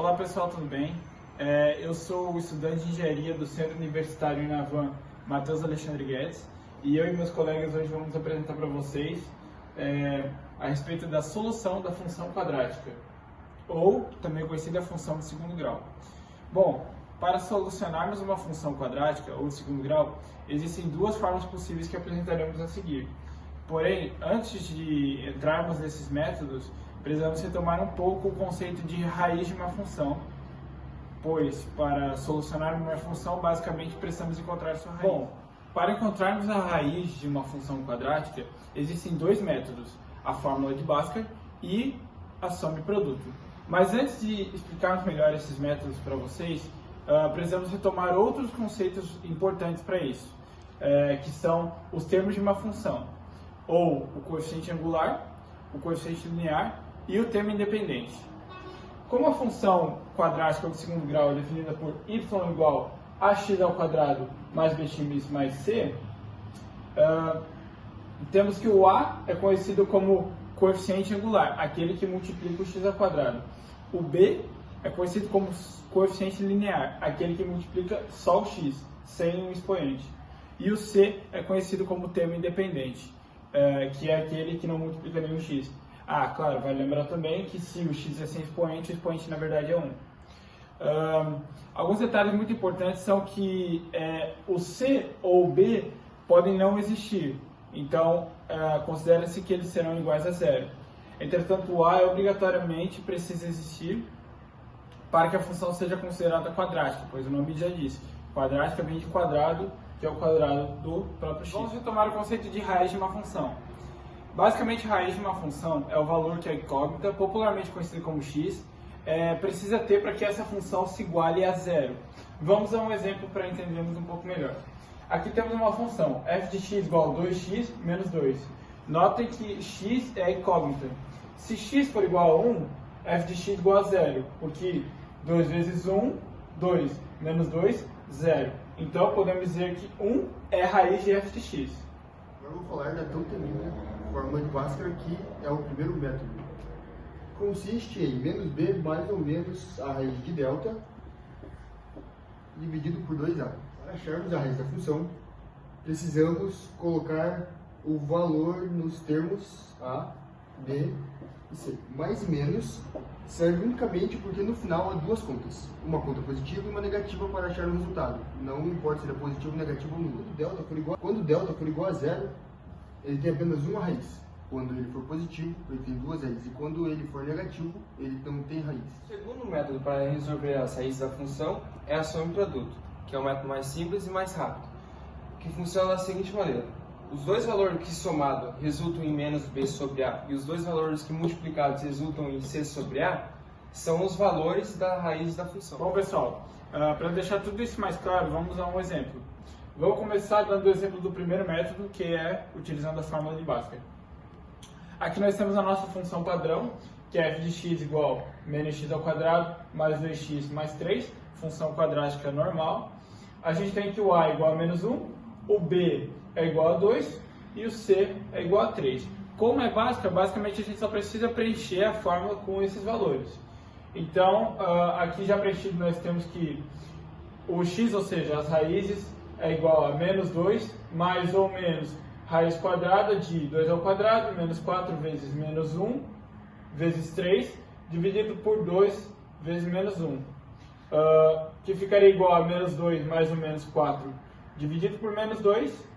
Olá pessoal, tudo bem? Eu sou o estudante de engenharia do Centro Universitário Inavan, Matheus Alexandre Guedes, e eu e meus colegas hoje vamos apresentar para vocês a respeito da solução da função quadrática, ou também conhecida função de segundo grau. Bom, para solucionarmos uma função quadrática ou de segundo grau, existem duas formas possíveis que apresentaremos a seguir. Porém, antes de entrarmos nesses métodos, precisamos retomar um pouco o conceito de raiz de uma função, pois para solucionar uma função, basicamente precisamos encontrar sua raiz. Bom, para encontrarmos a raiz de uma função quadrática, existem dois métodos, a fórmula de Bhaskara e a soma e produto. Mas antes de explicarmos melhor esses métodos para vocês, precisamos retomar outros conceitos importantes para isso, que são os termos de uma função, ou o coeficiente angular, o coeficiente linear e o termo independente. Como a função quadrática de segundo grau é definida por y igual a x ao quadrado mais bx mais c, temos que o a é conhecido como coeficiente angular, aquele que multiplica o x ao quadrado. O b é conhecido como coeficiente linear, aquele que multiplica só o x, sem um expoente. E o c é conhecido como termo independente, que é aquele que não multiplica nenhum x. Claro, vai lembrar também que se o x é sem expoente, o expoente na verdade é 1. Alguns detalhes muito importantes são que o c ou o b podem não existir, então considera-se que eles serão iguais a zero. Entretanto, o a obrigatoriamente precisa existir para que a função seja considerada quadrática, pois o nome já diz, quadrática vem de quadrado, que é o quadrado do próprio x. Vamos retomar o conceito de raiz de uma função. Basicamente, a raiz de uma função é o valor que a incógnita, popularmente conhecida como x, precisa ter para que essa função se iguale a zero. Vamos a um exemplo para entendermos um pouco melhor. Aqui temos uma função, f de x igual a 2x menos 2. Notem que x é a incógnita. Se x for igual a 1, f de x igual a zero, porque 2 vezes 1, 2, menos 2, 0. Então, podemos dizer que 1 é a raiz de f de x. Agora vou falar da tão temida fórmula de Bhaskara, que é o primeiro método. Consiste em menos b mais ou menos a raiz de delta dividido por 2a. Para acharmos a raiz da função, precisamos colocar o valor nos termos a, b e c. Mais e menos serve unicamente porque no final há duas contas, uma conta positiva e uma negativa para achar o resultado. Não importa se ele é positivo, negativo ou nulo. Quando delta for igual a zero, ele tem apenas uma raiz. Quando ele for positivo, ele tem duas raízes. E quando ele for negativo, ele não tem raiz. O segundo método para resolver as raízes da função é a soma e produto, que é o método mais simples e mais rápido, que funciona da seguinte maneira. Os dois valores que somados resultam em menos b sobre a e os dois valores que multiplicados resultam em c sobre a são os valores da raiz da função. Bom pessoal, para deixar tudo isso mais claro, vamos a um exemplo. Vou começar dando o exemplo do primeiro método, que é utilizando a fórmula de Bhaskara. Aqui nós temos a nossa função padrão, que é f de x igual a menos x ao quadrado mais 2x mais 3, função quadrática normal. A gente tem que o a é igual a menos 1, o b é igual a 2 e o c é igual a 3. Como é Bhaskara, basicamente a gente só precisa preencher a fórmula com esses valores. Então, aqui já preenchido nós temos que o x, ou seja, as raízes, é igual a menos 2 mais ou menos raiz quadrada de 2 ao quadrado menos 4 vezes menos 1 vezes 3 dividido por 2 vezes menos 1, que ficaria igual a menos 2 mais ou menos 4 dividido por menos 2,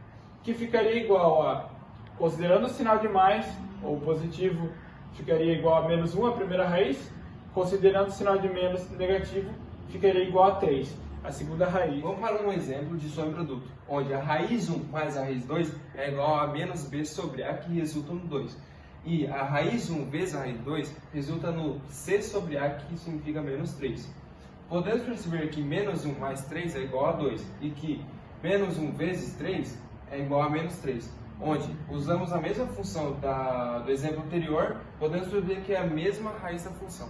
que ficaria igual a, considerando o sinal de mais, ou positivo, ficaria igual a menos 1 a primeira raiz, considerando o sinal de menos negativo, ficaria igual a 3. A segunda raiz. Vamos para um exemplo de soma e produto, onde a raiz 1 mais a raiz 2 é igual a menos b sobre a, que resulta no 2. E a raiz 1 vezes a raiz 2 resulta no c sobre a, que significa menos 3. Podemos perceber que menos 1 mais 3 é igual a 2, e que menos 1 vezes 3 é igual a menos 3. Onde usamos a mesma função do exemplo anterior, podemos perceber que é a mesma raiz da função.